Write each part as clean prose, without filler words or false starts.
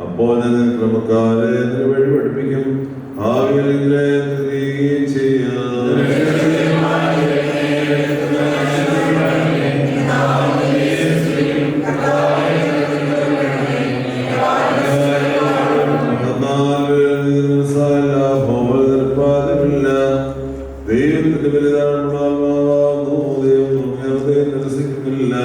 അപ്പോൾ ഞാൻ ക്രമക്കാരെ വഴി പഠിപ്പിക്കും. ആവിയിലെ ദൈവത്തിന്റെ ബലിദാനമുള്ള ആത്മാവാകുന്നു. ദൈവം നമ്മെ നിരസിക്കുന്നില്ല.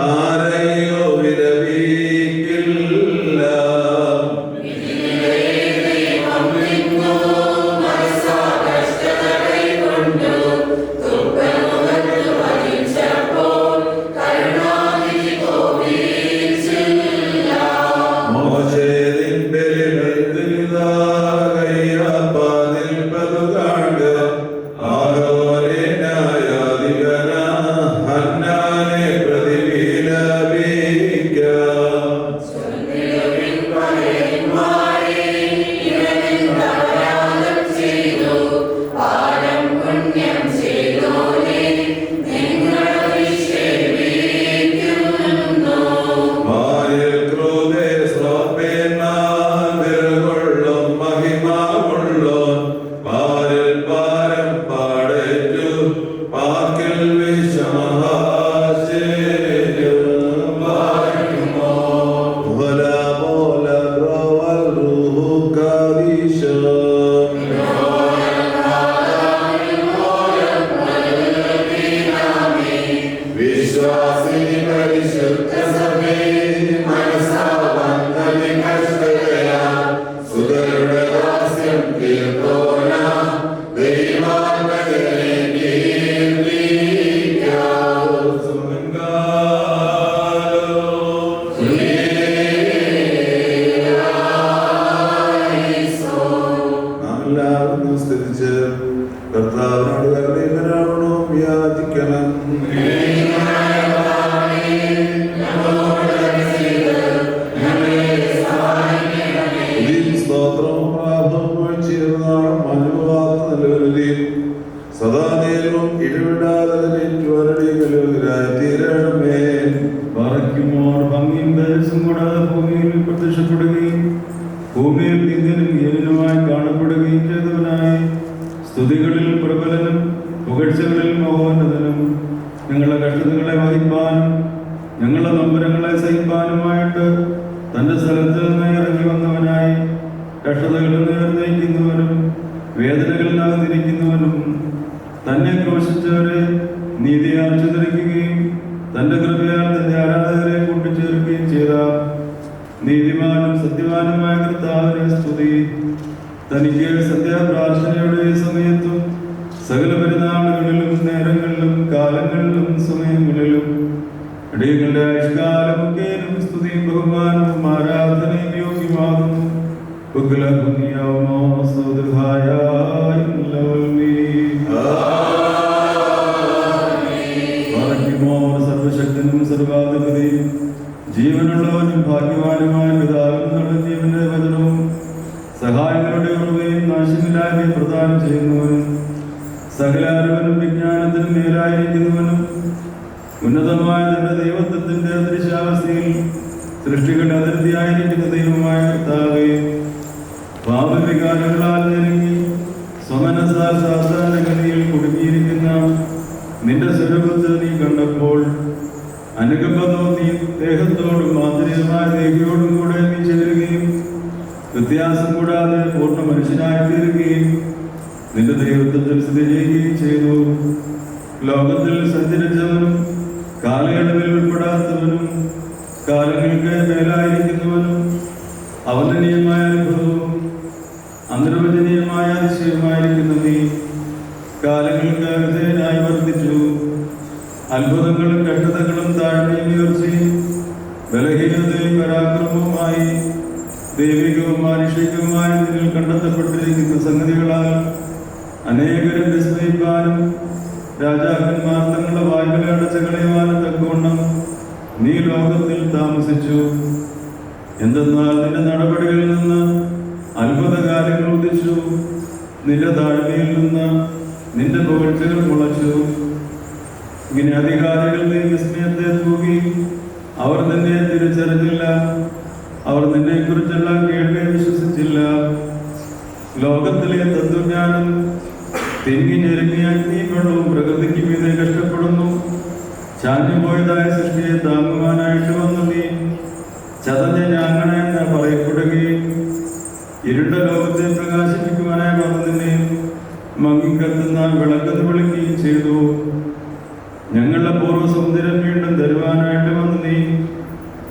ആരെയോ വിരവീക്കില്ല. കൂടാതെ ഭൂമിയിൽ പ്രത്യക്ഷപ്പെടുകയും ഭൂമിയിൽ നിന്ദിനും ഏകനുമായി കാണപ്പെടുകയും ചെയ്തവനായി സ്തുതികളിൽ പ്രബലനും പുകഴ്ചകളിൽ മഹോന്നതനും ഞങ്ങളുടെ കഷ്ടതകളെ വഹിപ്പാനും ഞങ്ങളുടെ നൊമ്പരങ്ങളെ സഹിപ്പാനുമായിട്ട് തൻ്റെ സ്ഥലത്ത് നിന്ന് ഇറങ്ങി വന്നവനായി കഷ്ടതകളിൽ നേർന്നയിക്കുന്നവനും വേദനകളിൽ നകന്നിരിക്കുന്നവനും തന്നെ ക്രോശിച്ചവരെ നീതിയാൽ ചിതറിക്കുകയും തൻ്റെ കൃപയാൽ തന്റെ ആരാധകരെ കൂട്ടിച്ചേർക്കുകയും ചെയ്ത നീതിമാനും സത്യവാനുമായ കർത്താവിനെ സ്തുതി. തനിക്ക് സന്ധ്യാപ്രാർത്ഥനയുടെ സമയത്തും സകല പെരുന്നാളുകളിലും നേരങ്ങളിലും കാലങ്ങളിലും സമയങ്ങളിലും ഇടയങ്ങളുടെ ആയുഷ്കാലമൊക്കെയും സ്തുതിയും ബഹുമാനവും ആരാധനയും യോഗ്യമാകുന്നു. സർവശക്തനും സർവാധിപതിയും ജീവനുള്ളവനും ഭാഗ്യവാനുമായ പിതാവിനുള്ള ജീവന്റെ വചനവും സഹായങ്ങളുടെ ഉറവയും നാശമില്ലായ്മയും പ്രദാനം ചെയ്യുന്നവനും സകല അറിവനും വിജ്ഞാനത്തിനും മേലായിരിക്കുന്നവനും ഉന്നതമായ തന്റെ ദൈവത്വത്തിന്റെ അദൃശ്യാവസ്ഥയിൽ സൃഷ്ടികളുടെ അതിർത്തിയായിരിക്കുന്ന ദൈവമായ കർത്താവേ, പാപവികാരങ്ങളാൽ ഞെരുങ്ങി സ്വമനസാൽ സാധാരണഗതിയിൽ കുടുങ്ങിയിരിക്കുന്ന നിന്റെ സ്വരൂപത്തിൽ നീ കണ്ടപ്പോൾ അനുകമ്പ തോന്നി ദേഹത്തോടും ആന്തരികമായ ദേഹിയോടും കൂടെ നീ ചേരുകയും വ്യത്യാസം കൂടാതെ പൂർണ്ണ മനുഷ്യനായി തീരുകയും നിന്റെ ദൈവത്വത്തിൽ സ്ഥിതി ചെയ്യുകയും ചെയ്തു. ലോകത്തിൽ സഞ്ചരിച്ചവനും കാലയളവിൽ ഉൾപ്പെടാത്തവനും കാലങ്ങൾക്ക് മേലായിരിക്കുന്നവനും അവതരണീയമായ അനുഭവവും അന്തർവചനീയമായ അതിശയമായിരിക്കുന്ന നീ കാലങ്ങൾക്ക് വിധേയനായി വർദ്ധിച്ചു. അത്ഭുതങ്ങളും കഷ്ടതകളും താഴ്മയും ഉയർച്ചയും ബലഹീനതയും പരാക്രമവുമായി ദൈവികവും മാനുഷികവുമായ നിന്നിൽ കണ്ടെത്തപ്പെട്ടിരിക്കുന്ന സംഗതികളാൽ അനേകരും വിസ്മയിപ്പാനും രാജാക്കന്മാർ തങ്ങളുടെ വായ്പകളെ അടച്ചു കളയുവാനും തക്കവണ്ണം നീ ലോകത്തിൽ താമസിച്ചു. എന്തെന്നാൽ നിന്റെ നടപടികളിൽ നിന്ന് അത്ഭുതകാര്യങ്ങൾ ഉദിച്ചു, നിന്റെ താഴ്മയിൽ നിന്ന് നിന്റെ പുകഴ്ചകൾ മുളച്ചു. ഇങ്ങനെ അധികാരികൾ നീ വിസ്മയത്തെ തൂകി, അവർ നിന്നെ തിരിച്ചറിഞ്ഞില്ല, അവർ നിന്നെ കുറിച്ചുള്ള കേൾവി വിശ്വസിച്ചില്ല. ലോകത്തിലെ തത്വജ്ഞാനം തിങ്ങി ഞെരുങ്ങിയ അഗ്നിവെള്ളവും പ്രകൃതിക്ക് മീതെ കഷ്ടപ്പെടുന്നു. ചാഞ്ഞുപോയതായ സൃഷ്ടിയെ താങ്ങുവാനായിട്ട് വന്നു നീ ചതഞ്ഞ ഞാങ്ങണെന്ന് പറയപ്പെടുകയും ഇരുണ്ട ലോകത്തെ പ്രകാശിപ്പിക്കുവാനായി വന്നു നിന്നെ മങ്ങിക്കത്തുന്ന വിളക്കെന്ന് വിളിക്കുകയും ചെയ്തു. ഞങ്ങളുടെ പൂർവ്വ സൗന്ദര്യം വീണ്ടും തരുവാനായിട്ട് വന്നു നീ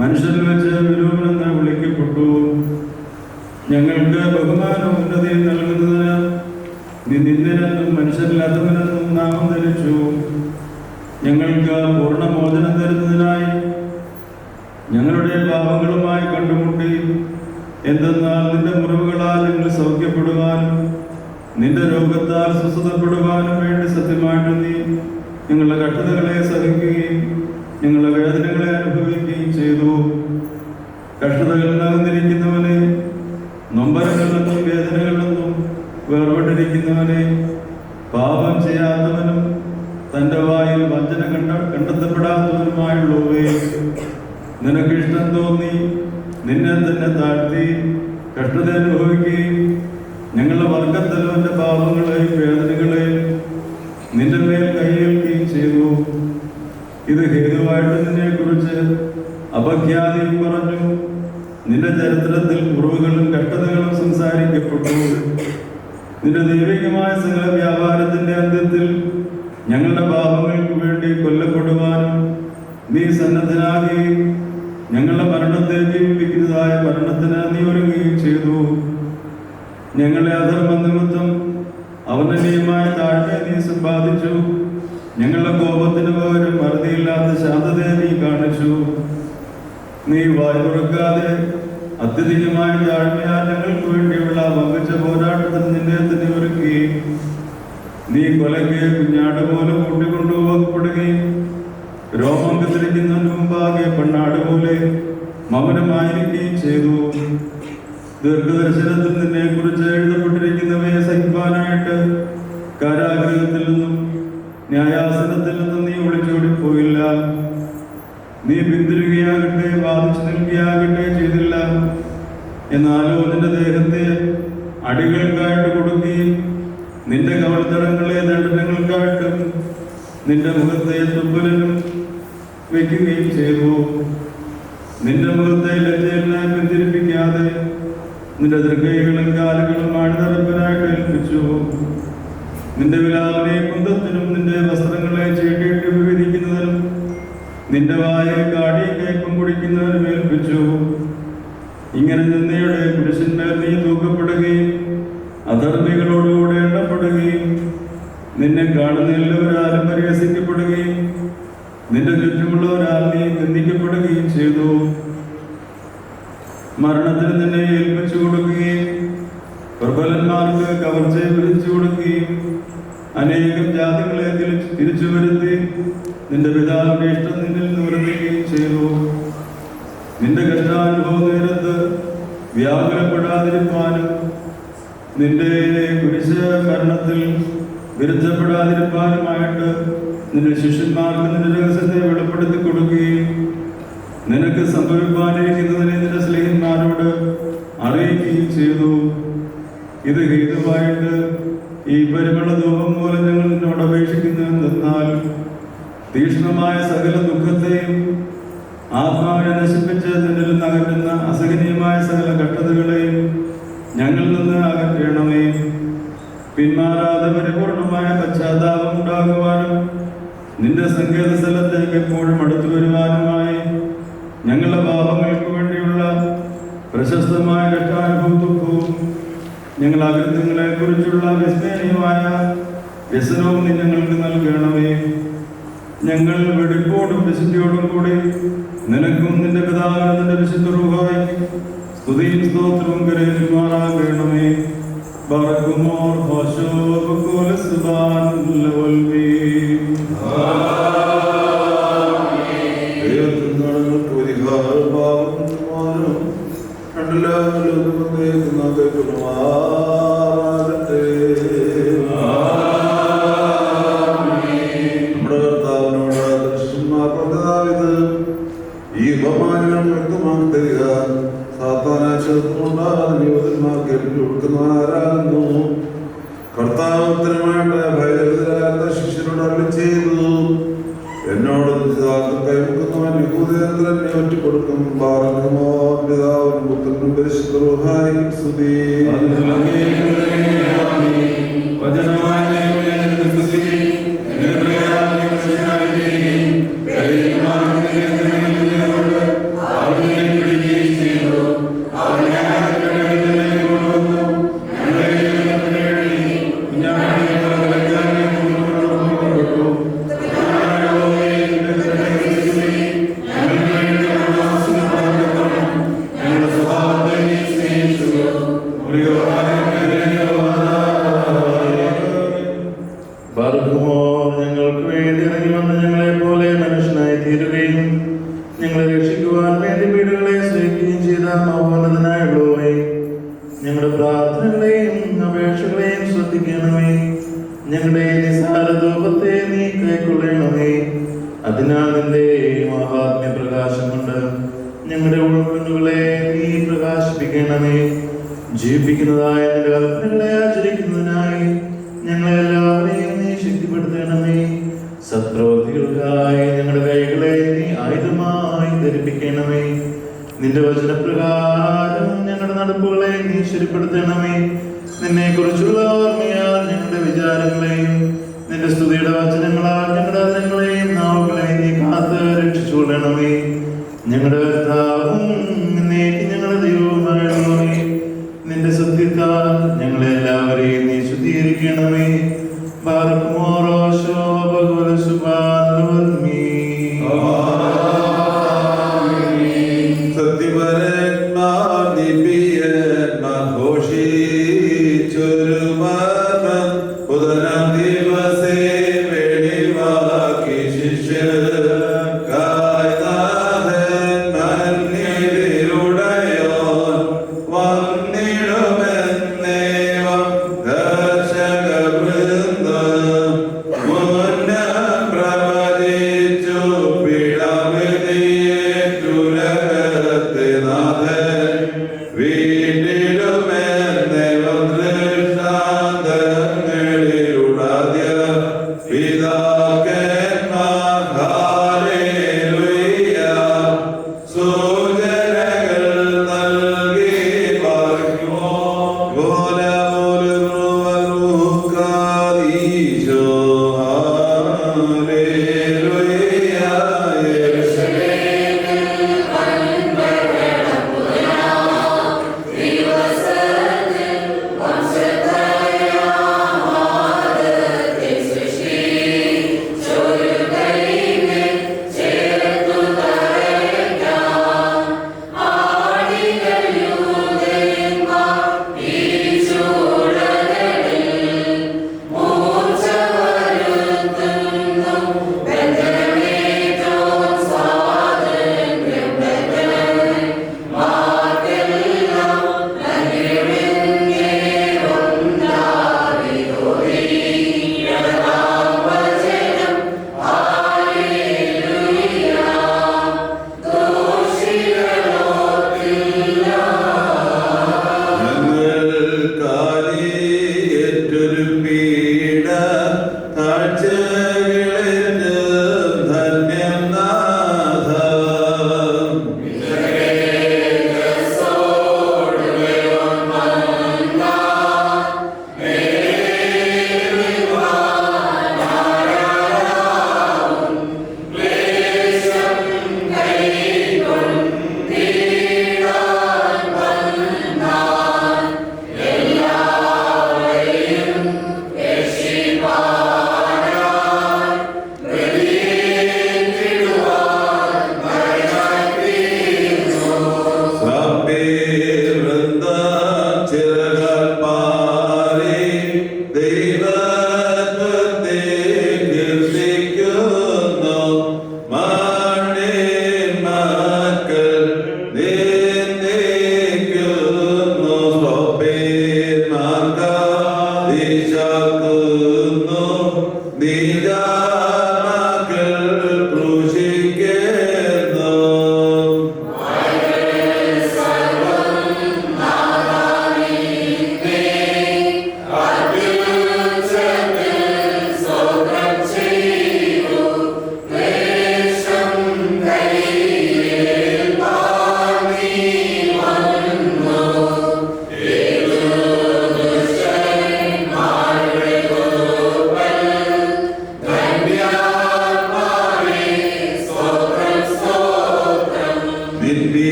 മനുഷ്യരിൽ വെച്ച് വിരൂപനെന്ന് വിളിക്കപ്പെട്ടു. ഞങ്ങൾക്ക് ബഹുമാനം ഉന്നതിയും നൽകുന്നതിന് നീ നിന്ദിനെന്നും മനുഷ്യരില്ലാത്തവനെന്നും നാമം ധരിച്ചു. ഞങ്ങൾക്ക് പൂർണ്ണമോചനം തരുന്നതിനായി ഞങ്ങളുടെ പാപങ്ങളുമായി കണ്ടുമുട്ടി. എന്തെന്നാൽ നിന്റെ മുറിവുകളാൽ ഞങ്ങൾ സൗഖ്യപ്പെടുവാനും നിന്റെ രോഗത്താൽ സ്വസ്ഥതപ്പെടുവാനും വേണ്ടി സത്യമായിട്ട് നീ ഞങ്ങളുടെ കഷ്ടതകളെ സഹിക്കുകയും ഞങ്ങളുടെ വേദനകളെ അനുഭവിക്കുകയും ചെയ്തു. കഷ്ടതകളിൽ നകന്നിരിക്കുന്നവനെ, നൊമ്പരങ്ങളിൽ നിന്നും വേദനകളിൽ നിന്നും വേർപെട്ടിരിക്കുന്നവനെ, പാപം ചെയ്യാത്തവനും തൻ്റെ വായിൽ വഞ്ചന കണ്ടെത്തപ്പെടാത്തവനുമായുള്ളവേ, നിനക്ക് ഇഷ്ടം തോന്നി നിന്നെ തന്നെ താഴ്ത്തി കഷ്ടത അനുഭവിക്കുകയും ഞങ്ങളുടെ വർഗത്തലവന്റെ പാപങ്ങളെയും വേദനകളെയും നിന്റെ മേൽ കൈയേൽക്കുകയും ചെയ്തു. ഇത് ഹേതുവായിട്ട് നിന്നെ കുറിച്ച് അപഖ്യാതിയും പറഞ്ഞു. നിന്റെ ചരിത്രത്തിൽ കുറവുകളും കഷ്ടതകളും സംസാരിക്കപ്പെട്ടു. നിന്റെ ദൈവികമായ സകല വ്യാപാരത്തിന്റെ അന്ത്യത്തിൽ ഞങ്ങളുടെ പാപങ്ങൾക്ക് വേണ്ടി കൊല്ലപ്പെടുവാനും നീ സന്നദ്ധനാകുകയും ഞങ്ങളുടെ മരണത്തെ ജീവിപ്പിക്കുന്നതായ മരണത്തിന് നീ ഒരുങ്ങുകയും ചെയ്തു. ഞങ്ങളെ അധർമ്മ നിമിത്തം അവനീയമായ താഴ്മയെ നീ സമ്പാദിച്ചു. ഞങ്ങളുടെ കോപത്തിന് പകരം അറുതിയില്ലാത്ത ശാന്തതയെ നീ കാണിച്ചു. നീ വായ് തുറക്കാതെ അത്യധികമായ താഴ്മയാൽ ഞങ്ങൾക്ക് വേണ്ടിയുള്ള വമ്പിച്ച പോരാട്ടത്തിന് നിന്നെ തന്നെ ഒരുക്കുകയും നീ കൊലയ്ക്ക് കുഞ്ഞാട് പോലെ കൂട്ടിക്കൊണ്ടുപോകപ്പെടുകയും രോമം കത്തിരിക്കുന്നതിന് മുമ്പാകെ പെണ്ണാട് പോലെ മൗനമായിരിക്കുകയും ചെയ്തു. ദീർഘദർശനത്തിൽ നിന്നെ കുറിച്ച് എഴുതപ്പെട്ടിരിക്കുന്നവയെ സഹിപ്പാനായിട്ട് കാരാഗൃഹത്തിൽ നിന്നും ന്യായാസനത്തിൽ നിന്നും നീ ഒളിച്ചോടിപ്പോയില്ല. നീ പിന്തിരുകയാകട്ടെ, വാദിച്ചു നിൽക്കുകയാകട്ടെ, എന്നാലോ നിന്റെ ദേഹത്തെ അടികൾക്കായിട്ട് കൊടുക്കുകയും നിന്റെ കവൾത്തടങ്ങളെ ദണ്ഡനങ്ങൾക്കായിട്ടും നിന്റെ മുഖത്തെ തുപ്പലിനും വയ്ക്കുകയും ചെയ്തു. നിന്റെ മുഖത്തെ ലജ്ജയെല്ലാം പിന്തിരിപ്പിക്കാതെ നിന്റെ തൃക്കൈകളും കാലുകളും ആഴ്ന്നറപ്പനായിട്ട് ഏൽപ്പിച്ചു. നിന്റെ വിലാവിനെ കുന്തത്തിനും നിന്റെ വസ്ത്രങ്ങളെ ചീട്ടിയിട്ട് വിവരിക്കുന്നതിനും നിന്റെ വായിൽ കാടിയും കേക്കും കുടിക്കുന്നതിനും ഏൽപ്പിച്ചു. ഇങ്ങനെ നിന്നയുടെ പുരുഷന്മേൽ നീ തൂക്കപ്പെടുകയും അധർമ്മികളോടുകൂടെ എണ്ണപ്പെടുകയും നിന്നെ കാണുന്ന എല്ലാവരാലും പരിഹസിക്കപ്പെടുകയും നിന്റെ ചുറ്റുമുള്ളവരാൽ നീ നിന്ദിക്കപ്പെടുകയും ചെയ്തു. മരണത്തിന് നിന്നെ ഏൽപ്പിച്ചു കൊടുക്കുകയും പ്രബലന്മാർക്ക് കവർച്ചയെ വിരിച്ചു കൊടുക്കുകയും അനേകം ജാതികളെ തിരിച്ചു വരുത്തി നിന്റെ പിതാവിന്റെ ഇഷ്ടം നിന്നിൽ നിവർത്തിക്കുകയും ചെയ്തു. നിന്റെ കഷ്ടാനുഭവ നേരത്ത് വ്യാകുലപ്പെടാതിരിക്കാനും നിന്റെ കുരിശ മരണത്തിൽ വിരുദ്ധപ്പെടാതിരിക്കാനുമായിട്ട് നിന്റെ ശിഷ്യന്മാർക്ക് നിന്റെ രഹസ്യത്തെ വെളിപ്പെടുത്തി കൊടുക്കുകയും നിനക്ക് സംഭവിക്കാനിരിക്കുന്നതിനെ നിന്റെ സ്നേഹിതന്മാരോട് അറിയിക്കുകയും ചെയ്തു. ഇത് ഹേതുവായിട്ട് ഈ പരിമള ധൂപം മൂലം ഞങ്ങൾ നിന്നോട് അപേക്ഷിക്കുന്നതെന്നാൽ തീക്ഷ്ണമായ സകല ദുഃഖത്തെയും ആത്മാവിനെ നശിപ്പിച്ച് നിന്നിൽ നകറ്റുന്ന അസഹനീയമായ സകല കഷ്ടതകളെയും ഞങ്ങളിൽ നിന്ന് അകറ്റണമേ. പിന്മാറാതെ പരിപൂർണമായ പശ്ചാത്താപം ഉണ്ടാകുവാനും നിന്റെ സങ്കേത സ്ഥലത്തേക്ക് എപ്പോഴും അടുത്തു വരുവാനുമായി ഞങ്ങളുടെ പാപങ്ങൾക്ക് വേണ്ടിയുള്ള പ്രശസ്തമായ കഷ്ടാനുഭവവും ഞങ്ങൾ അകൃത്യങ്ങളെ കുറിച്ചുള്ള വിസ്മരണീയമായ വ്യസനവും നീ ഞങ്ങൾക്ക് നൽകണമേ. ഞങ്ങൾ വെടിപ്പോടും വിശുദ്ധിയോടും കൂടി നിനക്കും നിന്റെ പിതാവിനും നിന്റെ വിശുദ്ധ റൂഹായിക്കും സ്തുതിയും സ്തോത്രവും കരേറ്റുമാറാകണമേ. ബറക്കുമോർ ഹോശോ ബക്കുൽ സുബ്ഹാൻ ലവൽവി. ഈ ബഹുമാനങ്ങൾ വ്യക്തമാക്കി തരിക. കൊടുക്കുന്നവരാകുന്നു. കർത്താവ് ഉത്തരമായിട്ട് ഭയകരതരാകുന്ന ശിഷ്യരോട് അരുളി ചെയ്തു, എന്നോട് കൈമുക്കുന്നവൻ യഹൂദേന്ദ്രനെ ഒറ്റിക്കൊടുക്കും. ബാറക്കുമോ പിതാവിനും പുത്രനും പരിശുദ്ധ റൂഹായിക്കും സ്തുതി. ഞങ്ങൾക്ക് വേണ്ടി ഇറങ്ങി വന്ന് ഞങ്ങളെ പോലെ മനുഷ്യനായി തീരുകയും ഞങ്ങളെ രക്ഷിക്കുവാൻ വേണ്ടി വീടുകളെ സ്നേഹിക്കുകയും ചെയ്ത മഹോന്നതനായുള്ളവേ, ഞങ്ങളുടെ പ്രാർത്ഥനകളെയും അപേക്ഷകളെയും ശ്രദ്ധിക്കണമേ. ഞങ്ങളുടെ നിസ്സാര ധൂപത്തെ നീ കൈക്കൊള്ളണമേ. അതിനാൽ നിന്റെ മഹാത്മ്യ പ്രകാശം കൊണ്ട് ഞങ്ങളുടെ ഉൾക്കണ്ണുകളെ നീ പ്രകാശിപ്പിക്കണമേ. ജീവിപ്പിക്കുന്നതായ നിന്റെ കൽപ്പനകളെ ആചരിക്കുന്നതിനായി ഞങ്ങളെല്ലാവരെയും നീ ശക്തിപ്പെടുത്തണമേ. സത്പ്രവൃത്തികൾക്കായി ഞങ്ങളുടെ കൈകളെ നീ ആയുധമായി ധരിപ്പിക്കണമേ. നിന്റെ വചനപ്രകാരം ഞങ്ങളുടെ നടപ്പുകളെ നീ ശരിപ്പെടുത്തണമേ. നിന്നെ കുറിച്ചുള്ള ഓർമ്മയാൽ ഞങ്ങളുടെ വിചാരങ്ങളെയും നിന്റെ സ്തുതിയുടെ വചനങ്ങളാൽ ഞങ്ങളുടെ അതിരങ്ങളെയും നാവുകളെയും നീ കാത്ത് രക്ഷിച്ചുകൊള്ളണമേ. ഞങ്ങളുടെ കർത്താവും നിന്നേക്ക് ഞങ്ങളുടെ ദൈവവുമായുള്ളവേ, നിന്റെ സത്യത്താൽ ഞങ്ങളെല്ലാവരെയും നീ ശുദ്ധീകരിക്കണമേ. ബാറക്കുമോറോശോ ഭഗവത സുബാൻമീ. ശിഷ്യർ കായ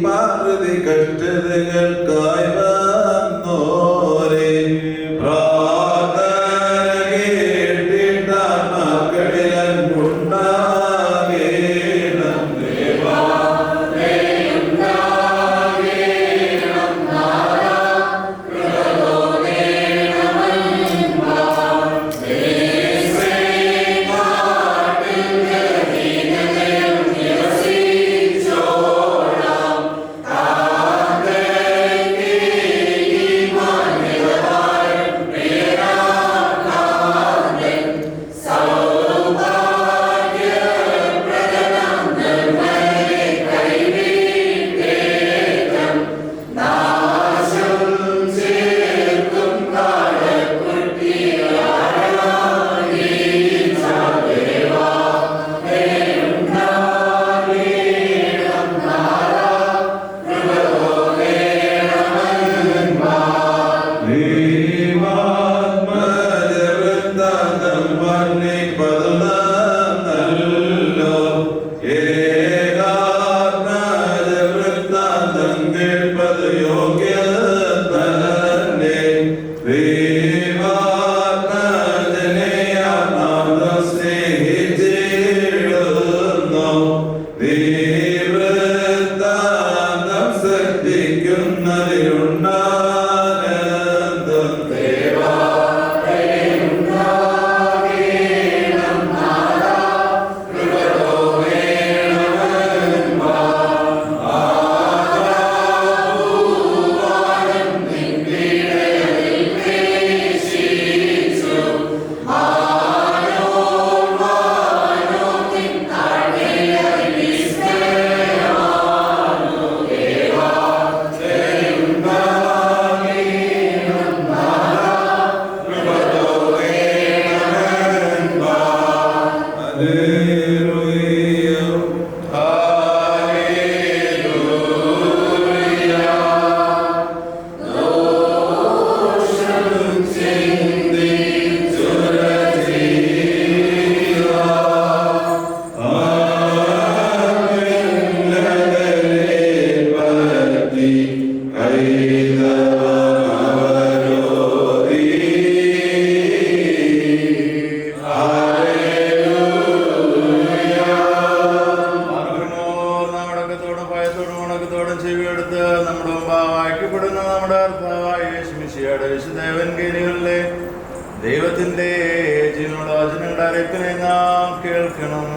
പാർവതി കഷ്ടതകൾക്കായി വന്നോരേ പ്രാർത്ഥന കേട്ടിട്ട മക്കളിലുണ്ടാകേണം ദേവാ ദൈവത്തിന്റെ ജീവനുള്ള വചനങ്ങളുടെ അറിയിപ്പിനെ നാം കേൾക്കണം.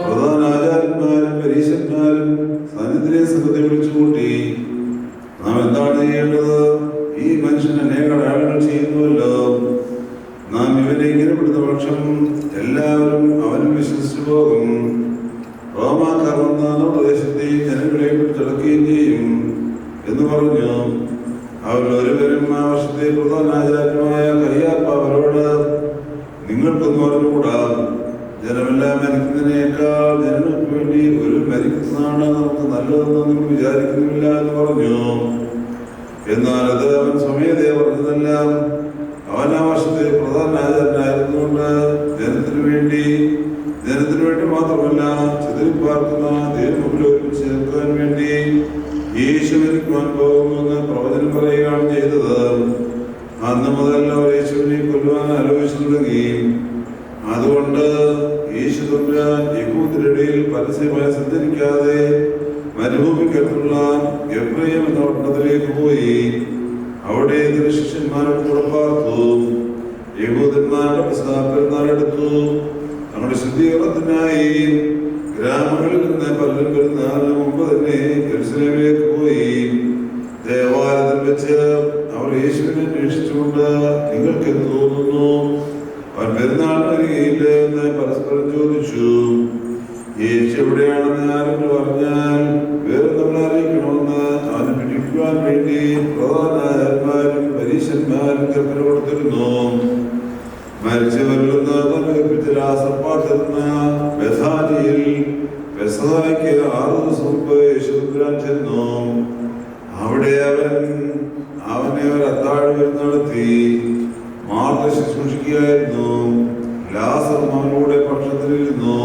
പ്രധാനാചാര്യന്മാരും പരീശന്മാരും സന്നിധിയെ സംഘത്തെ വിളിച്ചുകൂട്ടി നാം എന്താണ് ചെയ്യേണ്ടത്? ഈ മനുഷ്യൻ അനേക അടയാളങ്ങൾ ചെയ്യുന്നുവല്ലോ. നാം ഇവനെ ഇങ്ങനെ പെടുന്ന പക്ഷം എല്ലാവരും അവനിൽ വിശ്വസിച്ചു പോകും. റോമാക്കാർ വന്ന നമ്മുടെ ദേശത്തെയും ജനങ്ങളെയും പിടിച്ചടക്കുകയും ചെയ്യും എന്ന് പറഞ്ഞു. അവരിൽ ഒരുവരും ആ വർഷത്തെ പ്രധാനാചാര്യമായ കയ്യാപ്പ അവരോട്, നിങ്ങൾക്കൊന്നും അറിഞ്ഞുകൂടാ, ജനമെല്ലാം മരിക്കുന്നതിനേക്കാൾ ജനങ്ങൾക്ക് വേണ്ടി ഒരു മരിക്കുന്നതാണ് നമുക്ക് നല്ലതെന്ന് നിങ്ങൾ വിചാരിക്കുന്നില്ല എന്ന് പറഞ്ഞു. എന്നാൽ അത് അവൻ സ്വമേധയാ പറഞ്ഞതല്ല. അവൻ ആ വർഷത്തെ പ്രധാനാചാര്യനായിരുന്നുകൊണ്ട് ജനത്തിനു വേണ്ടി മാത്രമല്ല ചിതറിപ്പാർക്കുന്ന ദൈവമുമ്പിൽ ഒരുമിച്ച് ചേർക്കാൻ വേണ്ടി യേശു മരിക്കുവാൻ പോകുമെന്ന് പ്രവചനം പറയുകയാണ് ചെയ്തത്. അന്ന് മുതൽ അവർ യേശുവിനെ കൊല്ലുവാൻ ആലോചിച്ചു തുടങ്ങി. അതുകൊണ്ട് യേശു തമ്പുരാൻ യഹൂദരുടെ ഇടയിൽ പരസ്യമായി സഞ്ചരിക്കാതെ മരുഭൂമിക്കടുത്തുള്ള എഫ്രയീം എന്ന പട്ടണത്തിലേക്ക് പോയി അവിടെ ശിഷ്യന്മാരുടെ കൂടെ പാർത്തു. യഹൂദന്മാരുടെ പെരുന്നാളെടുത്തു. തങ്ങളുടെ ശുദ്ധീകരണത്തിനായി ഗ്രാമങ്ങളിൽ നിന്ന് പലരും പെരുന്നാളിന് മുമ്പ് തന്നെ യെരൂശലേമിലേക്ക് പോയി. ദേവാലയത്തിൽ വെച്ച് അവർ യേശുവിനെ അന്വേഷിച്ചുകൊണ്ട്, നിങ്ങൾക്ക് എന്ത് തോന്നുന്നു, അവൻ പെരുന്നാളിന് വരികയില്ല എന്ന് പരസ്പരം ചോദിച്ചു. യേശു എവിടെയാണെന്ന് ആരെങ്കിലും പറഞ്ഞാൽ വേറെ നമ്മളെ അറിയിക്കണമെന്ന് അവനെ പിടിക്കുവാൻ വേണ്ടി പ്രധാനാചാര്യന്മാരും പരീശന്മാരും കൽപ്പന കൊടുത്തിരുന്നു. മരിച്ചവരിൽ നിന്ന് കൽപ്പിച്ച ലാസർപ്പാട്ടിരുന്ന ബെഥാനിയിൽ പെസഹയ്ക്ക് 6 ദിവസം മുമ്പ് യേശു ചെന്നു. അവിടെ അവൻ വഴി നടത്തി. മാർത്ത ശുശ്രൂഷിക്കുകയായിരുന്നു. ലാസർ മകളുടെ പക്ഷത്തിലിരുന്നു.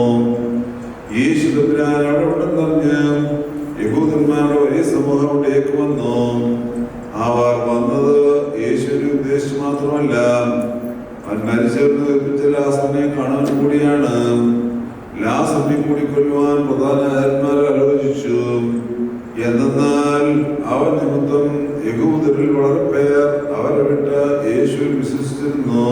യേശു തമ്പുരാൻ അവിടെ ഉണ്ടെന്നറിഞ്ഞ് യഹൂദന്മാരുടെ വലിയ സമൂഹം അവിടേക്ക് വന്നു. അവർ വന്നത് യേശുവിനെ ഉദ്ദേശിച്ച് മാത്രമല്ല, അവൻ മരിച്ചവർക്ക് ഉയർപ്പിച്ച ലാസറിനെ കാണാൻ കൂടിയാണ്. ലാസറിനെ കൂടി കൊല്ലുവാൻ പ്രധാനന്മാർ ആലോചിച്ചു. എന്നാൽ അവൻ നിമിത്തം യഹൂദരിൽ വളരെ പേർ അവരെ വിട്ട് യേശുവിൽ വിശ്വസിച്ചിരുന്നു.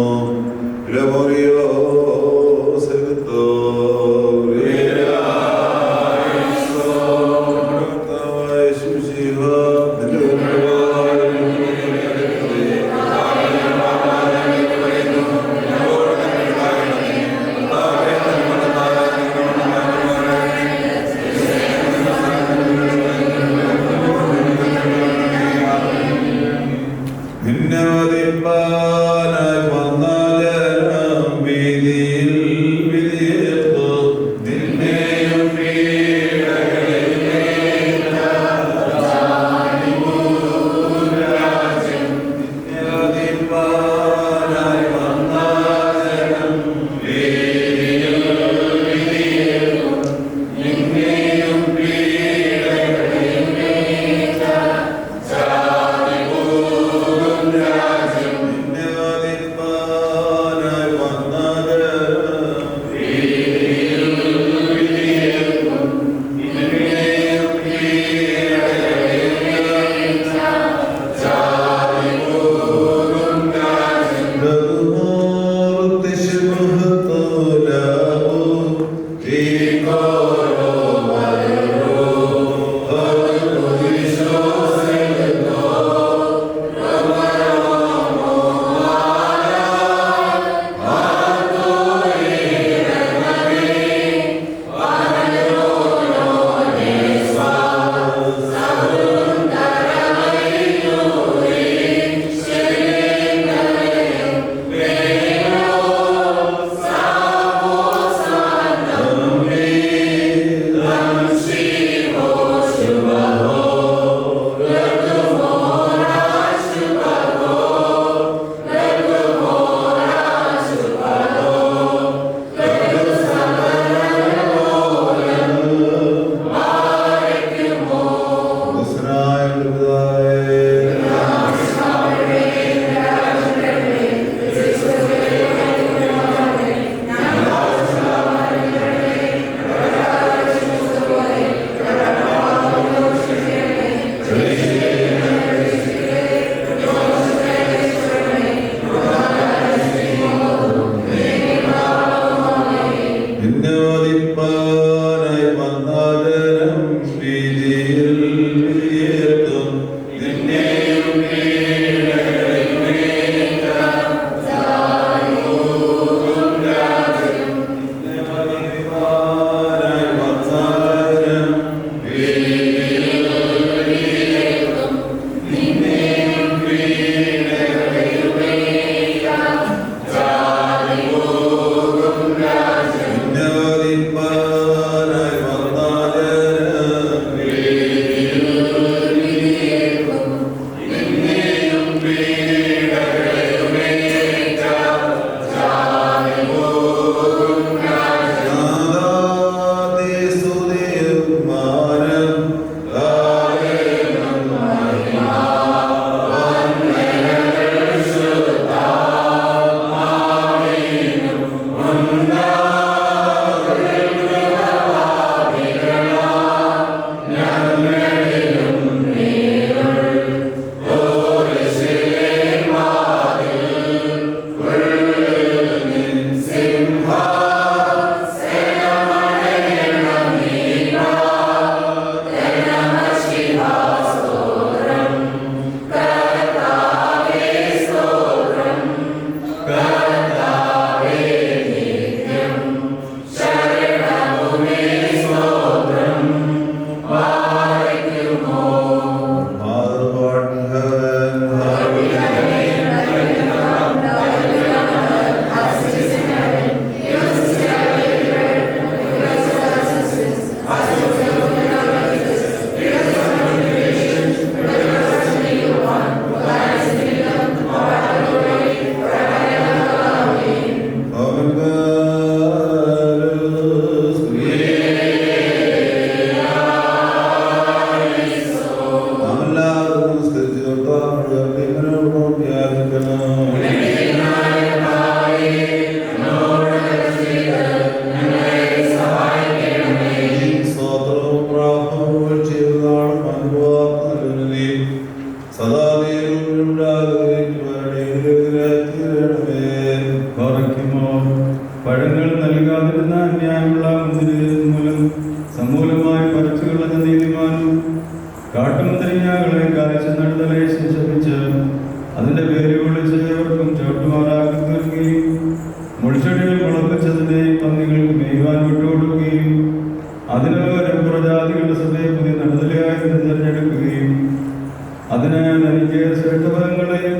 അതിന് എനിക്ക് ശ്രേഷ്ഠഫലങ്ങളെയും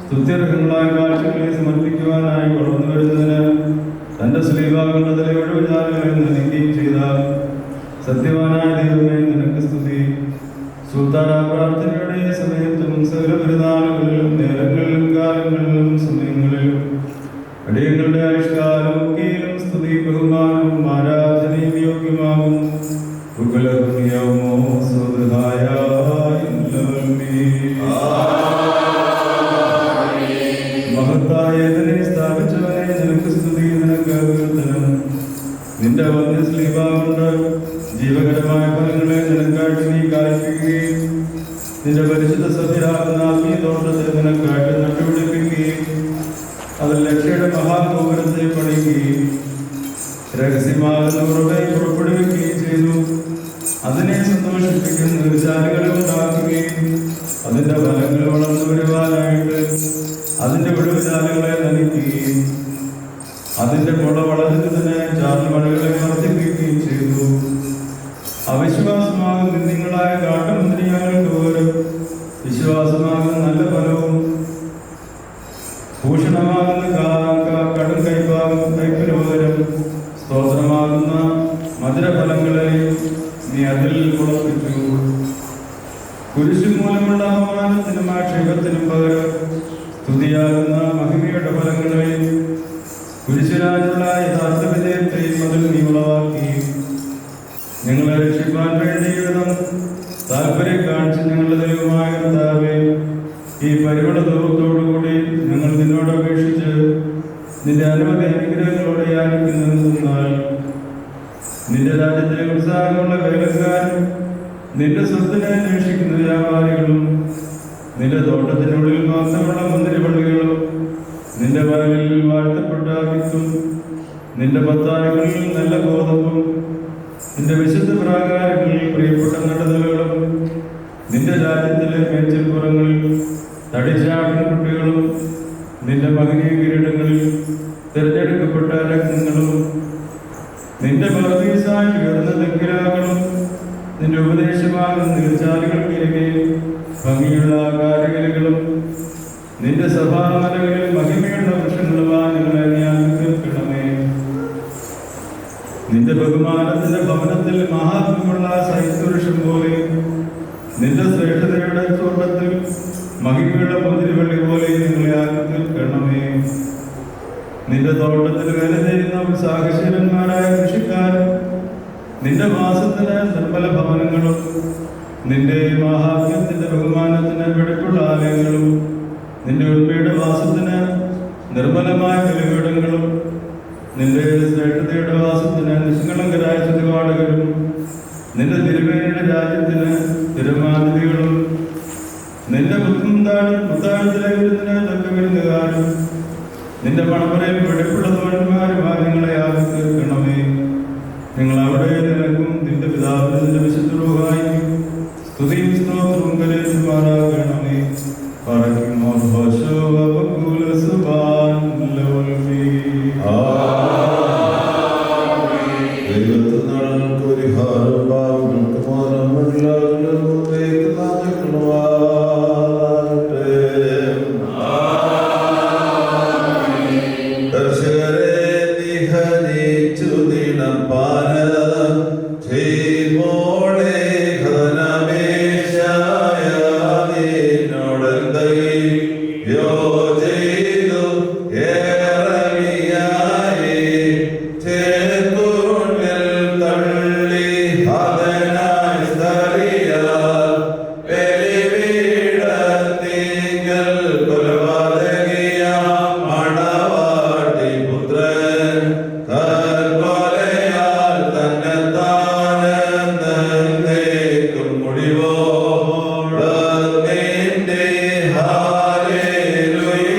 സ്തുത്യർഹങ്ങളായ കാഴ്ചകളെയും സമർപ്പിക്കുവാനായി വളർന്നു വരുന്നതിന് തന്റെ സ്ലീവാകളുടെ തലയുടെ വിചാരങ്ങളെ നൽകുകയും ചെയ്ത സത്യവാനായ ദൈവമേ നിനക്ക് സ്തുതി. സുൽത്താന പ്രാർത്ഥനയുടെ സമയത്തും സകല പെരുന്നാളുകളിലും നേരങ്ങളിലും കാലങ്ങളിലും സമയങ്ങളിലും അടിയങ്ങളുടെ ആയുഷ്കാലമൊക്കെയും സ്തുതി ബഹുമാനവും ആരാധനയും യോഗ്യമാകും. മഹത്തായതിനെ സ്ഥാപിച്ചവനെ നിനക്ക് സ്തുതി. നിനക്ക് കീർത്തനം. നിന്റെ വന്യ സ്ലീബ കൊണ്ട് ജീവകരമായ ഫലങ്ങളെ നിനക്കായിട്ട് നീ കായ്പിക്കുകയും നിന്റെ പരിശുദ്ധ സഭയാകുന്ന ആത്മീയ തോട്ടത്തെ നിനക്കായിട്ട് നട്ടുപിടിപ്പിക്കുകയും അതിൽ രക്ഷയുടെ മഹാഗോപുരത്തെ പണിയുകയും രഹസ്യമാകുന്ന ഉറവെ പുറപ്പെടുവിക്കുകയും ചെയ്തു. അതിനെ സന്തോഷിപ്പിക്കുന്ന നിർജാലികളെ ഉണ്ടാക്കുകയും അതിന്റെ ഫലങ്ങൾ വളർന്നു വരുവാനായിട്ട് അതിന്റെ വിടുവിജാലങ്ങളെ നനയ്ക്കുകയും അതിന്റെ മുള വളരുന്നതിന് ചാർമഴകളെ വർദ്ധിപ്പിക്കുകയും ചെയ്തു. അവിശ്വാസമാകും നിന്ദിങ്ങളായ കാട്ടുമുന്തിരിങ്ങൾക്ക് പോലും വിശ്വാസമാകുന്ന നല്ല ഫലവും ഭൂഷണമാകുന്ന കടും കയ്പിന് പകരം സ്തോത്രമാകുന്ന മധുരഫലങ്ങളെയും നീ അതിൽ മുളപ്പിച്ചു. കുരിശു മൂലമുള്ള അപമാനത്തിനും ആക്ഷേപത്തിനും പകരം സ്തുതിയാകുന്ന മഹിമയുടെ ഫലങ്ങളെയും കുരിശിനാലുള്ള യഥാർത്ഥ വിജയത്തെയും അതിൽ നീ ഉളവാക്കി. ഞങ്ങളെ രക്ഷിക്കാൻ വേണ്ടി താല്പര്യം കാണിച്ച് ഞങ്ങളുടെ ദൈവമായ കർത്താവേ, ഈ പരിമള ദൂരത്തോടുകൂടി ഞങ്ങൾ നിന്നോട് അപേക്ഷിച്ച് നിന്റെ അനവധി അനുഗ്രഹങ്ങളോടെ യാചിക്കുന്നതെന്നാൽ നിന്റെ രാജ്യത്തിലെ ഉത്സാഹമുള്ള വേലക്കാരും നിന്റെ സ്വത്തിനെ അന്വേഷിക്കുന്ന വ്യാപാരികളും നിന്റെ തോട്ടത്തിനുള്ളിൽ മാത്രമുള്ള മുന്തിരിവള്ളികളും നിന്റെ വയലിൽ വാഴ്ത്തപ്പെട്ട വിത്തും നിന്റെ പത്തായങ്ങളിൽ നല്ല ഗോതമ്പും നിന്റെ വിശുദ്ധ പ്രാകാരങ്ങളിൽ പ്രിയപ്പെട്ട നടുതലുകളും നിന്റെ രാജ്യത്തിലെ മേച്ചിൽപ്പുറങ്ങളിൽ തടിച്ചാടുന്ന കുട്ടികളും നിന്റെ മഹനീയ കിരീടങ്ങളിൽ തിരഞ്ഞെടുക്കപ്പെട്ട രത്നങ്ങളും നിന്റെ പർദീസായി ഉയർന്ന തെക്കിലാകളും നിന്റെ ഉപദേശമാകുന്ന നീർച്ചാലുകൾക്കിരികെ ഭംഗിയുള്ള കാരികലുകളും നിന്റെ സഭാമലകളിൽ മഹിമയുള്ള വൃക്ഷങ്ങളുമായി ഞങ്ങളെ ഞാൻ തീർക്കണമേ. നിന്റെ ബഹുമാനത്തിന്റെ ഭവനത്തിൽ മഹാത്മ്യമുള്ള സൈത്യവൃക്ഷം പോലെ നിന്റെ ശ്രേഷ്ഠതയുടെ തോട്ടത്തിൽ മഹിമയുള്ള മുന്തിരിവള്ളി പോലെ ഞങ്ങളെ ആക്കി തീർക്കണമേ. നിന്റെ തോട്ടത്തിൽ വേല ചെയ്യുന്ന ഉത്സാഹശീലന്മാരായ കൃഷിക്കാരും നിന്റെ മാസത്തിന് നിർമ്മല ഭവനങ്ങളും നിന്റെ മഹാത്മ്യത്തിന്റെ ബഹുമാനത്തിന് വെടിപ്പുള്ള ആലയങ്ങളും നിന്റെ ഉൾമയുടെ വാസത്തിന് നിർമ്മലമായ ബലിപീഠങ്ങളും നിന്റെ ശ്രേഷ്ഠതയുടെ വാസത്തിന് നിഷ്കളങ്കരായ ചുറ്റുപാടുകളും നിന്റെ തിരുമേനിയുടെ രാജ്യത്തിന് തിരുമാതിഥികളും നിന്റെ മുത്താഴത്തിലെ വിരുന്നിന് തക്ക വിരുന്നുകാരും നിന്റെ മണവരയിൽ വെടിപ്പുള്ള തോഴന്മാരുമായി ഞങ്ങളെ ആക്കി തീർക്കണമേ. നിങ്ങൾ അവിടെ നിനക്കും നിന്റെ പിതാവിനും നിന്റെ വിശുദ്ധ റൂഹായിക്കും സ്തുതിയും സ്തോത്രവും കരേറ്റുമാറാകണമേ. പറയുമോ Hallelujah.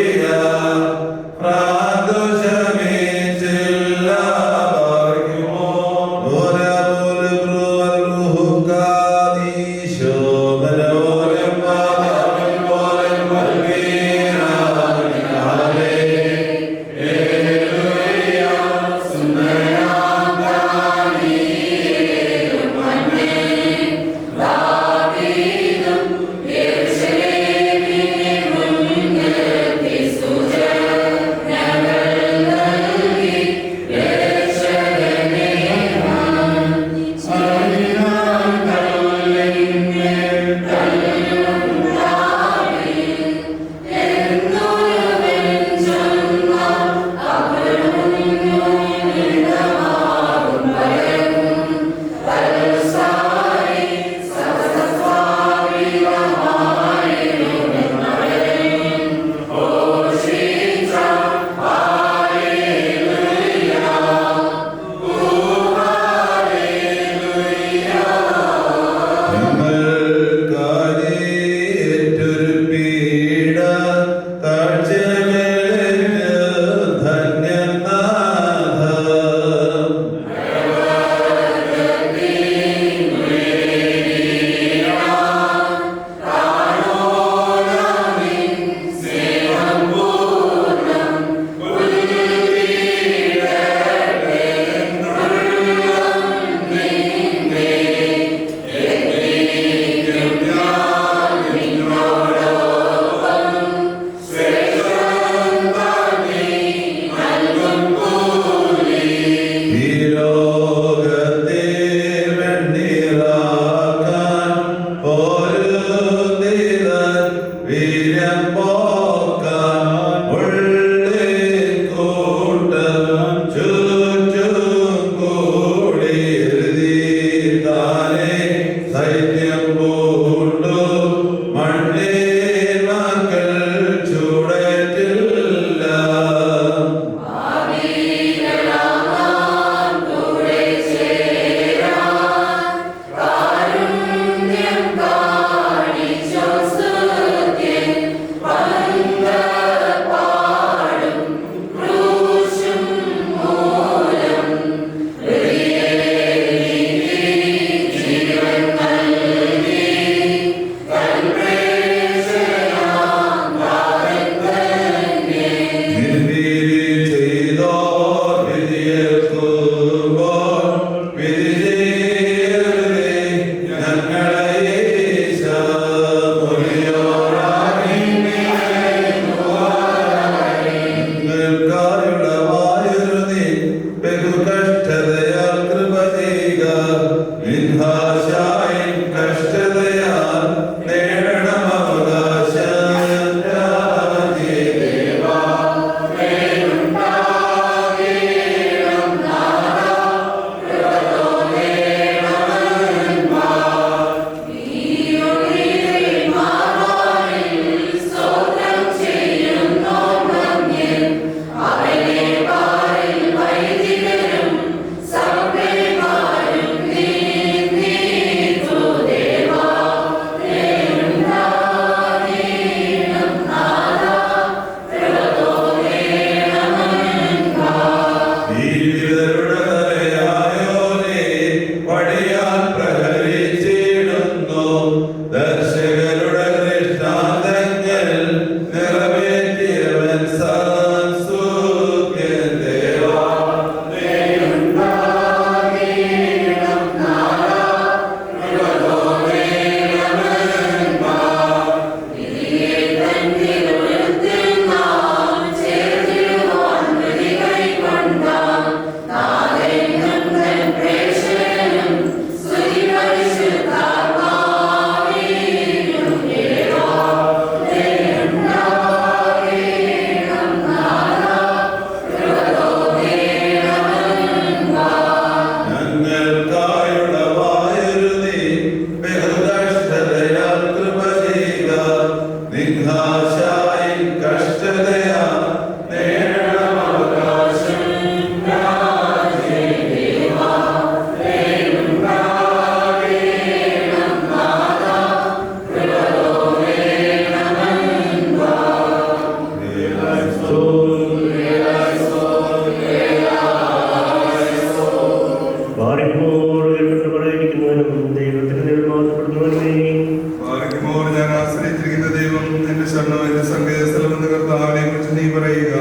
സഹായിക്കുന്ന ദൈവം എന്റെ ശരണം എന്റെ സങ്കേതസ്ഥലം എന്ന കർത്താവിനെ കുറിച്ച് നീ പറയുക.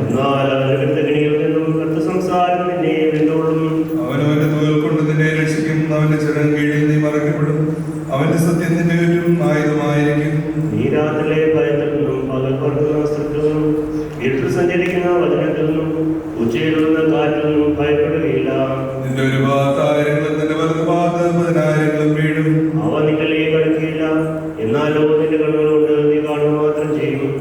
എന്നാൽ അവന്റെ കൃതകണിയിൽ നിന്നും കർത്ത സംസാരം നിന്നെ വെല്ലുകൊള്ളും. അവനവന്റെ തുകൽ കൊണ്ട് നിന്നെ രക്ഷിക്കും. അവന്റെ ചിറക് കീഴിൽ നീ മറയ്ക്കപ്പെടും. അവന്റെ സത്യം നിന്റെ ചുറ്റും ആയുധമായിരിക്കും. നീ രാത്രിയിലെ ഭയത്തിൽ നിന്നും പകൽ പറക്കുന്ന വസ്ത്രത്തിൽ നിന്നും ഇരുട്ടിൽ സഞ്ചരിക്കുന്ന വചനത്തിൽ നിന്നും ഉച്ചയിലുള്ള കാറ്റിൽ നിന്നും ഭയപ്പെടുകയില്ല. നിന്റെ ഒരു ഭാഗത്ത് ആയിരങ്ങളും നിന്റെ വലതു ഭാഗത്ത് 10,000 വീഴും. അവ നിങ്ങളിലേക്ക് അടുക്കുകയില്ല. എന്നാലോ നിന്റെ കണ്ണുകളുകൊണ്ട് നീ കാണുക മാത്രം ചെയ്യും.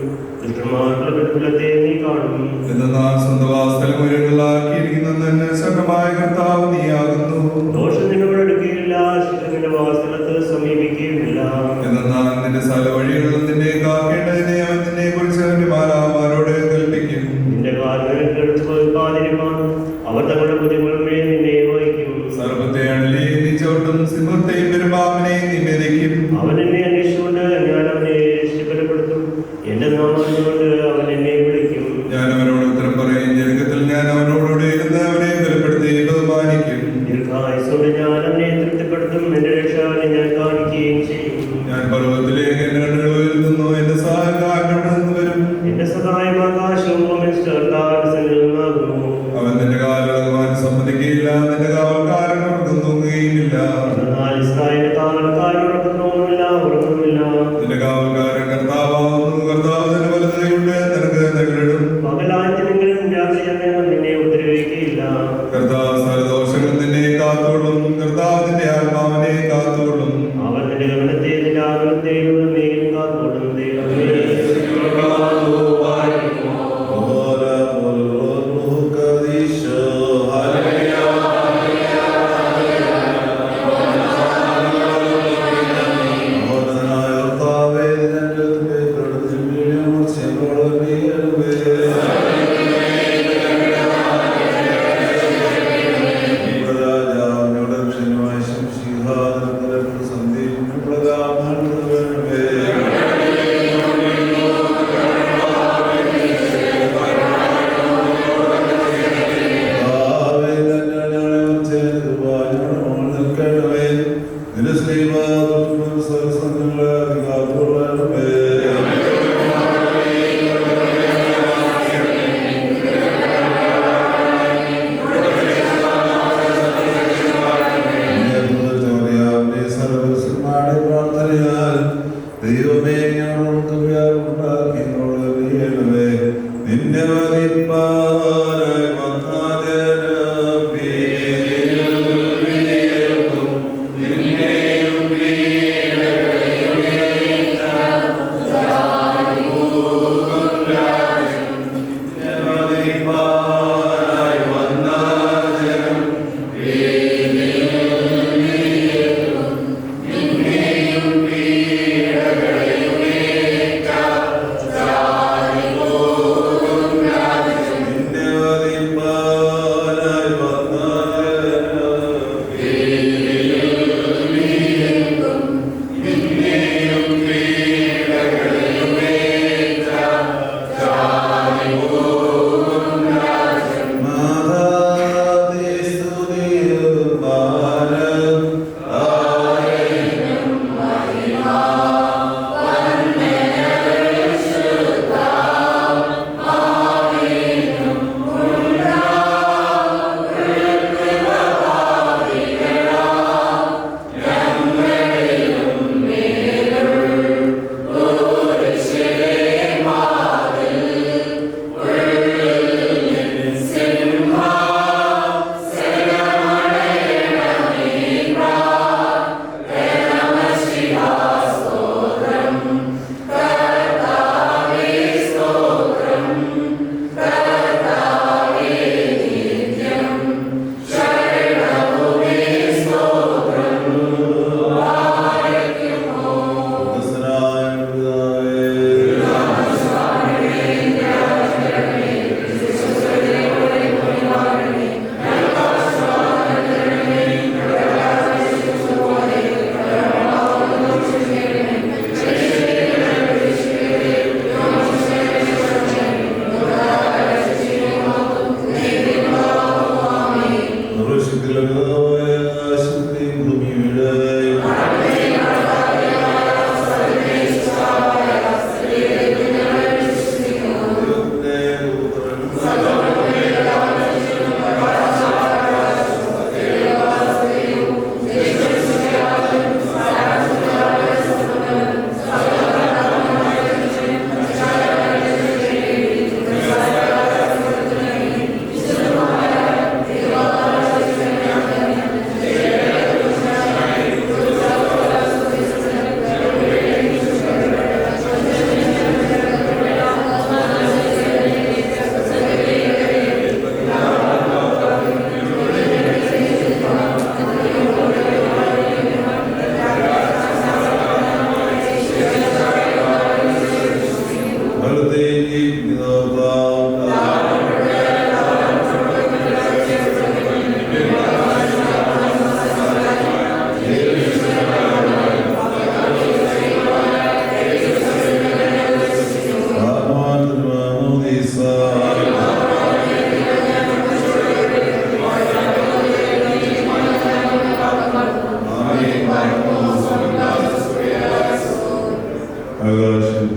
ദുഷ്ടന്മാരുടെ പ്രതിഫലത്തെ നീ കാണും. എന്നാൽ സ്വന്തം വാസസ്ഥലം ഉയരങ്ങളാക്കിയിരിക്കുന്ന എന്നെ ശരണമായ കർത്താവ് നീയാകുന്നു. ദോഷം നിന്നോട് അടുക്കുകയില്ല. ശിക്ഷ നിന്റെ വാസസ്ഥലത്ത് സമീപിക്കുകയുമില്ല. എന്നാൽ നിന്റെ സ്ഥല വഴികളിലും നിന്നെ കാക്കേണ്ടതിനെ അവൻ നിന്നെ കുറിച്ച് അവന്റെ മാലാമാരോട് കൽപ്പിക്കും. നിന്റെ കാലുകൾക്ക് എടുത്തു പോകാതിരിക്കാൻ അവർ തങ്ങളുടെ ബുദ്ധിമുട്ടുമേൽ നിന്നെ വഹിക്കും. സർവത്തെ അണലി നീ ചവിട്ടും. സിംഹത്തെയും പെരുമ്പാമ്പിനെയും നീ മെതിക്കും. അവൻ എന്നെ അന്വേഷിച്ചുകൊണ്ട് ഞാൻ അവനെ രക്ഷിക്കപ്പെടുത്തും. എന്റെ നാമം കൊണ്ട് അവൻ എന്നെ വിളിക്കും. ഞാൻ അവനോട് ഉത്തരം പറയും. ഞെരുക്കത്തിൽ ഞാൻ അവനോടുകൂടെ ഇരുന്ന് അവനെ ബലപ്പെടുത്തി ബഹുമാനിക്കും. ദീർഘായുസ്സോടെ ഞാൻ അവനെ തൃപ്തിപ്പെടുത്തും. എന്റെ രക്ഷാവിനെ ഞാൻ കാണിക്കുകയും ചെയ്യും. ഞാൻ പർവ്വതത്തിലേക്ക് എന്റെ കണ്ണുകൾ ഉയർത്തുന്നു. എന്റെ സഹായക്കാരൻ അവിടെ നിന്ന് വരും. എന്റെ സഹായം ആകാശവും നിന്നാകുന്നു. അവൻ നിന്റെ കാലിളകുവാൻ സമ്മതിക്കുകയില്ല. നിന്റെ കാവൽക്കാരൻ ഉറക്കം തൂങ്ങുകയുമില്ല. എന്നാൽ ഇസ്രായേലിന്റെ കാവൽക്കാരൻ ഉറങ്ങുന്നില്ല. നിന്റെ കാവൽക്കാരൻ കർത്താവാകുന്നു. കർത്താവ് നിന്റെ വലതുകൈകൊണ്ട് നിനക്ക് നെകിടും. പകലാഞ്ഞെങ്കിലും രാത്രി നിന്നെ ഉപദ്രവിക്കുകയില്ല. കർത്താവ് സകലദോഷങ്ങൾ നിന്നെ കാത്തോളും. കർത്താവ് നിന്റെ ആത്മാവിനെ കാത്തോളും. അവൻ നിന്റെ ഗമനത്തെ നിന്റെ ആഗമനത്തെയും മേലും കാത്തോളും. ദൈവമേ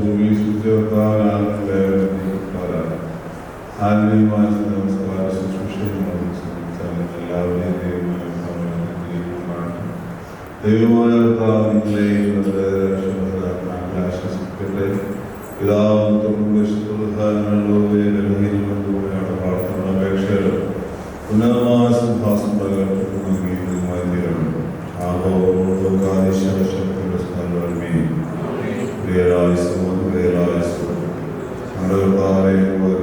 ഭൂമി സൂചിച്ചാൽ ആത്മീയമായ നമസ്കാര ശുശ്രൂഷയും എല്ലാവരെയും ദൈവമായ നിങ്ങളെ ആശ്വസിക്കട്ടെ. പിതാവും പ്രാർത്ഥന അപേക്ഷകളും ഉന്നതമായ സിംഹാസനം പ്രകടനമായി തീരണം. പ്രിയരായ ഞങ്ങളുടെ